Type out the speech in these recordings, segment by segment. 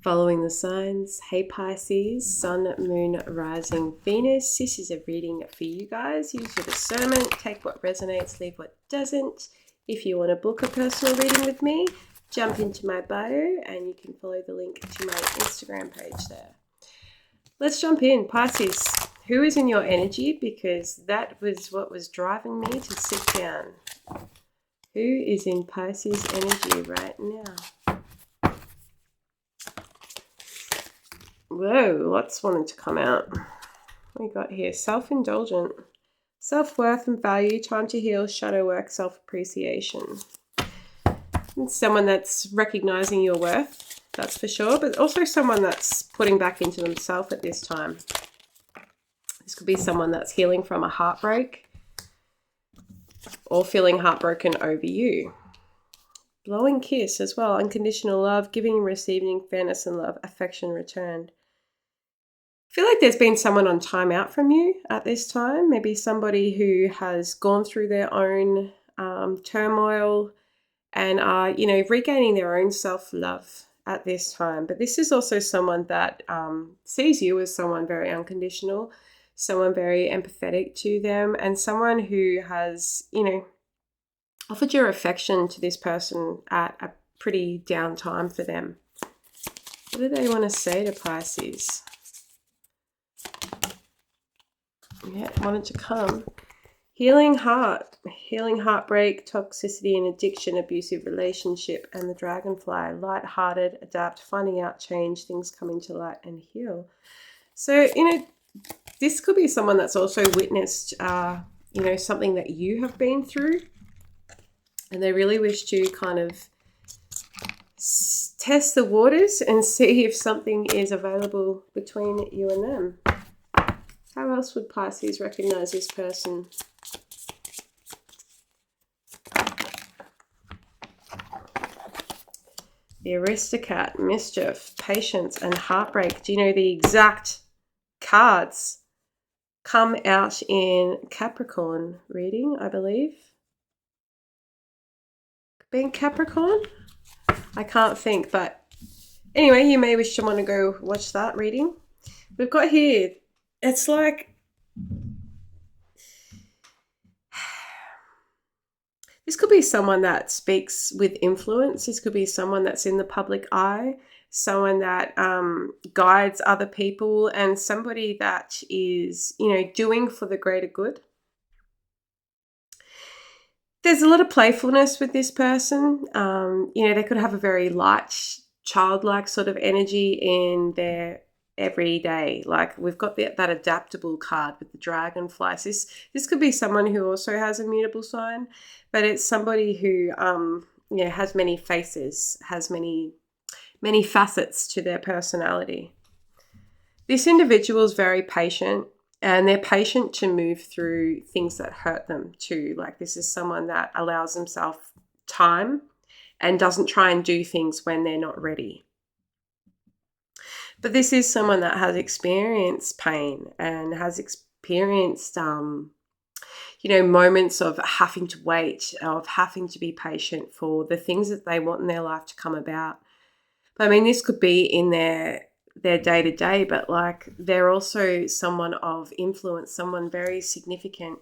Following the signs, hey Pisces, Sun, Moon, Rising, Venus. This is a reading for you guys. Use your discernment, take what resonates, leave what doesn't. If you want to book a personal reading with me, jump into my bio and you can follow the link to my Instagram page there. Let's jump in. Pisces, who is in your energy? Because that was what was driving me to sit down. Who is in Pisces energy right now? Whoa, lots wanted to come out. What we got here? Self-indulgent. Self-worth and value, time to heal, shadow work, self-appreciation. It's someone that's recognizing your worth, that's for sure, but also someone that's putting back into themselves at this time. This could be someone that's healing from a heartbreak or feeling heartbroken over you. Blowing kiss as well, unconditional love, giving and receiving, fairness and love, affection returned. I feel like there's been someone on time out from you at this time. Maybe somebody who has gone through their own turmoil and are, regaining their own self-love at this time. But this is also someone that sees you as someone very unconditional, someone very empathetic to them, and someone who has, offered your affection to this person at a pretty down time for them. What do they want to say to Pisces? Yeah, wanted to come. Healing heart, healing heartbreak, toxicity and addiction, abusive relationship, and the dragonfly. Light-hearted, adapt, finding out change, things coming to light and heal. So, this could be someone that's also witnessed, something that you have been through. And they really wish to kind of test the waters and see if something is available between you and them. How else would Pisces recognize this person? The Aristocrat, mischief, patience, and heartbreak. Do you know the exact cards come out in Capricorn reading, I believe? Being Capricorn? I can't think, but anyway, you may wish to want to go watch that reading. We've got here, it's like, this could be someone that speaks with influence. This could be someone that's in the public eye, someone that guides other people, and somebody that is, doing for the greater good. There's a lot of playfulness with this person. They could have a very light, childlike sort of energy in their everyday. Like we've got that adaptable card with the dragonflies. This could be someone who also has a mutable sign, but it's somebody who has many faces, has many facets to their personality. This individual is very patient. And they're patient to move through things that hurt them too. Like this is someone that allows themselves time and doesn't try and do things when they're not ready. But this is someone that has experienced pain and has experienced, moments of having to wait, of having to be patient for the things that they want in their life to come about. But I mean, this could be in their day-to-day, but like they're also someone of influence, someone very significant.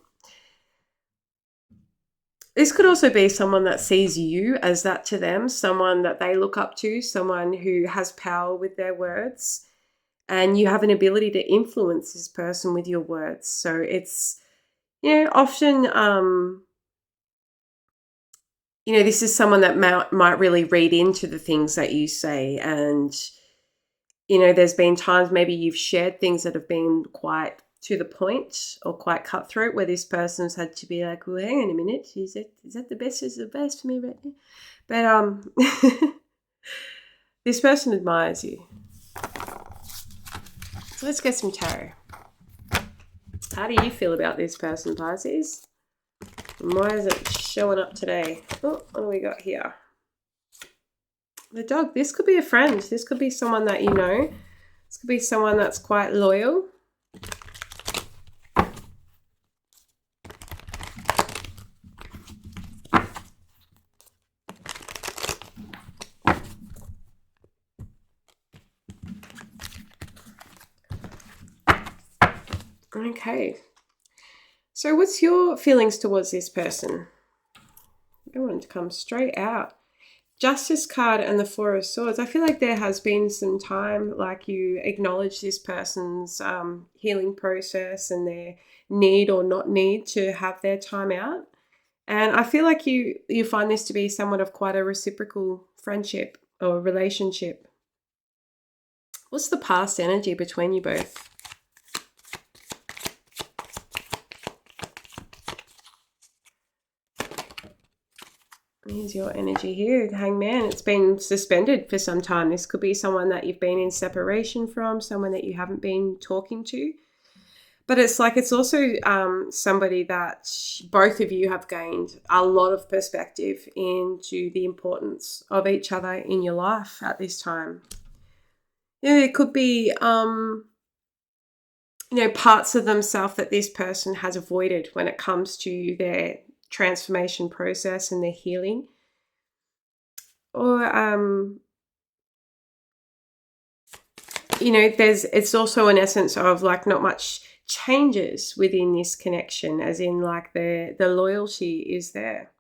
This could also be someone that sees you as that to them, someone that they look up to, someone who has power with their words, and you have an ability to influence this person with your words. So it's, often, this is someone that might really read into the things that you say, and there's been times maybe you've shared things that have been quite to the point or quite cutthroat where this person's had to be like, well, hang on a minute, is that the best? Is the best for me right now? But this person admires you. So let's get some tarot. How do you feel about this person, Pisces? And why is it showing up today? Oh, what do we got here? The dog. This could be a friend. This could be someone that you know. This could be someone that's quite loyal. Okay. So what's your feelings towards this person? I want it to come straight out. Justice card and the Four of Swords. I feel like there has been some time, like you acknowledge this person's healing process and their need or not need to have their time out. And I feel like you find this to be somewhat of quite a reciprocal friendship or relationship. What's the past energy between you both? Here's your energy here, Hangman. It's been suspended for some time. This could be someone that you've been in separation from, someone that you haven't been talking to. But it's like it's also somebody that both of you have gained a lot of perspective into the importance of each other in your life at this time. It could be, parts of themselves that this person has avoided when it comes to their transformation process and their healing. Or, it's also an essence of like not much changes within this connection, as in like the loyalty is there.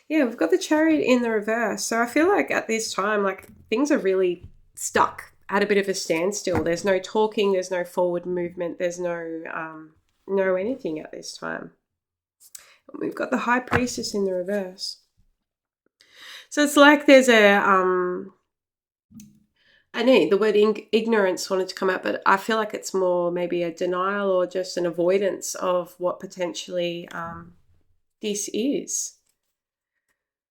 Yeah, we've got the Chariot in the reverse. So I feel like at this time, like things are really stuck at a bit of a standstill. There's no talking, there's no forward movement, there's no anything at this time. We've got the High Priestess in the reverse. So it's like there's I know the word ignorance wanted to come out, but I feel like it's more maybe a denial or just an avoidance of what potentially this is.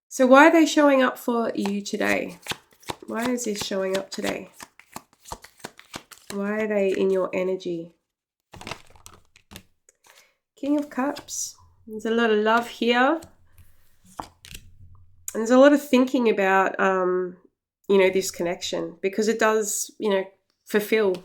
So why are they showing up for you today? Why is this showing up today? Why are they in your energy? King of Cups. There's a lot of love here. And there's a lot of thinking about, this connection, because it does, fulfill.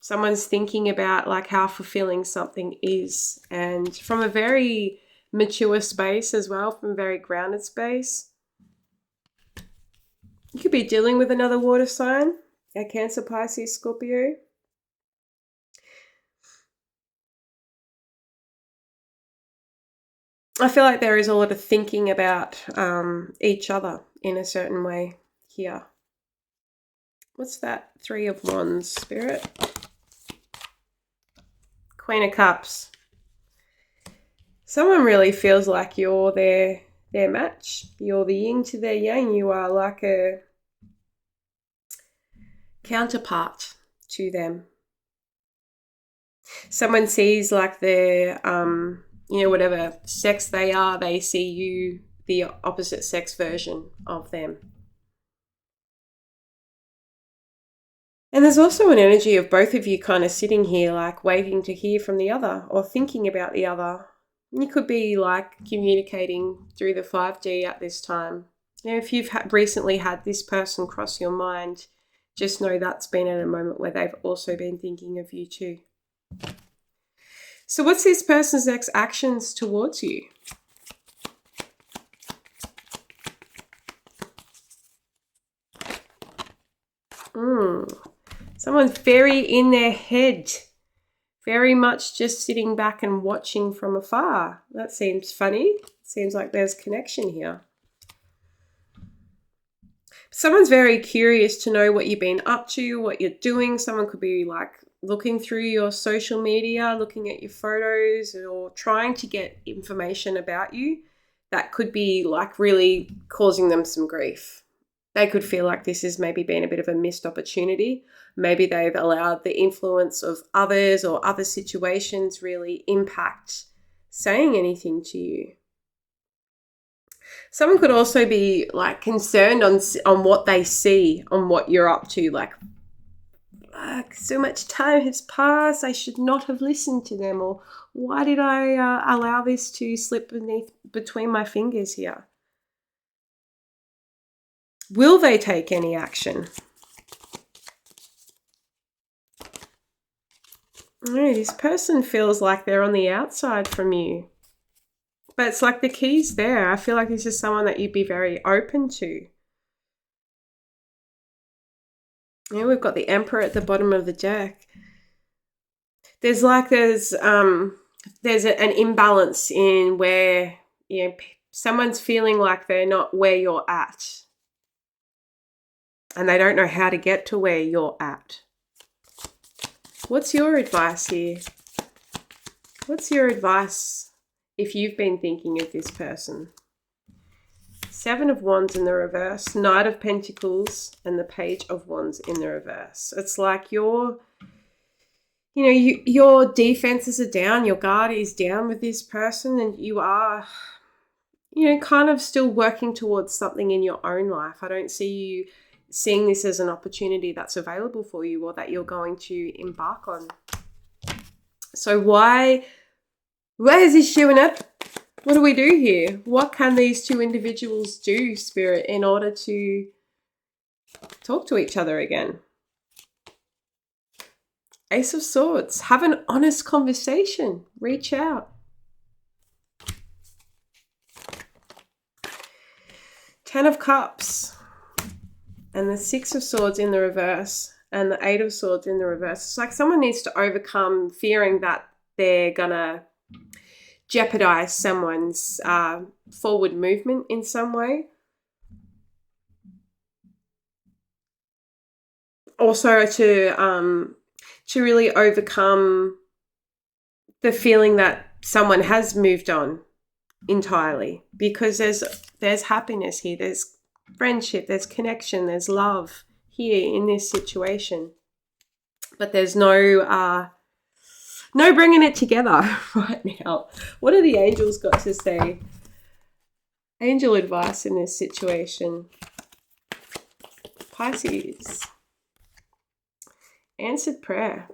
Someone's thinking about like how fulfilling something is, and from a very mature space as well, from a very grounded space. You could be dealing with another water sign, a Cancer, Pisces, Scorpio. I feel like there is a lot of thinking about each other in a certain way here. What's that? Three of Wands, Spirit. Queen of Cups. Someone really feels like you're their match. You're the yin to their yang. You are like a counterpart to them. Someone sees like their whatever sex they are, they see you, the opposite sex version of them. And there's also an energy of both of you kind of sitting here like waiting to hear from the other or thinking about the other. You could be like communicating through the 5D at this time. If you've recently had this person cross your mind, just know that's been at a moment where they've also been thinking of you too. So what's this person's next actions towards you? Someone's very in their head, very much just sitting back and watching from afar. That seems funny. Seems like there's connection here. Someone's very curious to know what you've been up to, what you're doing. Someone could be like looking through your social media, looking at your photos, or trying to get information about you that could be like really causing them some grief. They could feel like this has maybe been a bit of a missed opportunity. Maybe they've allowed the influence of others or other situations really impact saying anything to you. Someone could also be like concerned on what they see, on what you're up to, like so much time has passed, I should not have listened to them, or why did I allow this to slip between my fingers here? Will they take any action? No, this person feels like they're on the outside from you. But it's like the key's there. I feel like this is someone that you'd be very open to. Yeah, we've got the Emperor at the bottom of the deck. there's an imbalance in where, you know, someone's feeling like they're not where you're at, and they don't know how to get to where you're at. What's your advice here? What's your advice if you've been thinking of this person? 7 of Wands in the reverse, Knight of Pentacles, and the Page of Wands in the reverse. It's like your defenses are down, your guard is down with this person, and you are, kind of still working towards something in your own life. I don't see you seeing this as an opportunity that's available for you or that you're going to embark on. So why is this showing up? What do we do here? What can these two individuals do, Spirit, in order to talk to each other again? Ace of Swords. Have an honest conversation. Reach out. 10 of Cups. And the 6 of Swords in the reverse. And the 8 of Swords in the reverse. It's like someone needs to overcome fearing that they're going to jeopardize someone's forward movement in some way. Also to really overcome the feeling that someone has moved on entirely, because there's happiness here, there's friendship, there's connection, there's love here in this situation, but there's no bringing it together right now. What have the angels got to say? Angel advice in this situation. Pisces. Answered prayer.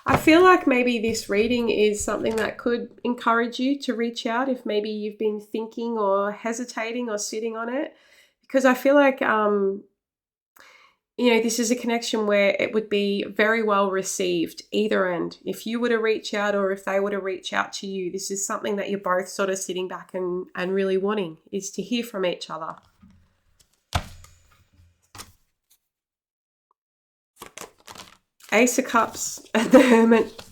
I feel like maybe this reading is something that could encourage you to reach out if maybe you've been thinking or hesitating or sitting on it, because I feel like this is a connection where it would be very well received either end. If you were to reach out or if they were to reach out to you, this is something that you're both sort of sitting back and really wanting, is to hear from each other. Ace of Cups and the Hermit.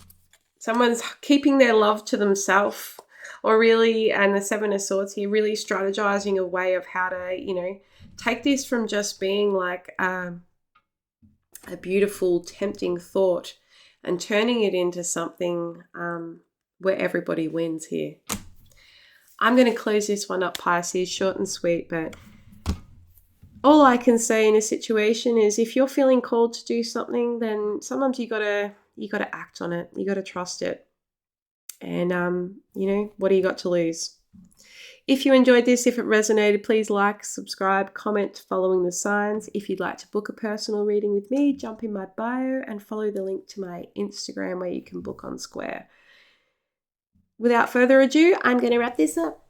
Someone's keeping their love to themselves, or really, and the 7 of Swords here, really strategizing a way of how to, take this from just being like a beautiful, tempting thought and turning it into something where everybody wins here. I'm going to close this one up, Pisces, short and sweet, but all I can say in a situation is if you're feeling called to do something, then sometimes you gotta act on it. You gotta trust it. And what do you got to lose? If you enjoyed this, if it resonated, please like, subscribe, comment, following the signs. If you'd like to book a personal reading with me, jump in my bio and follow the link to my Instagram where you can book on Square. Without further ado, I'm going to wrap this up.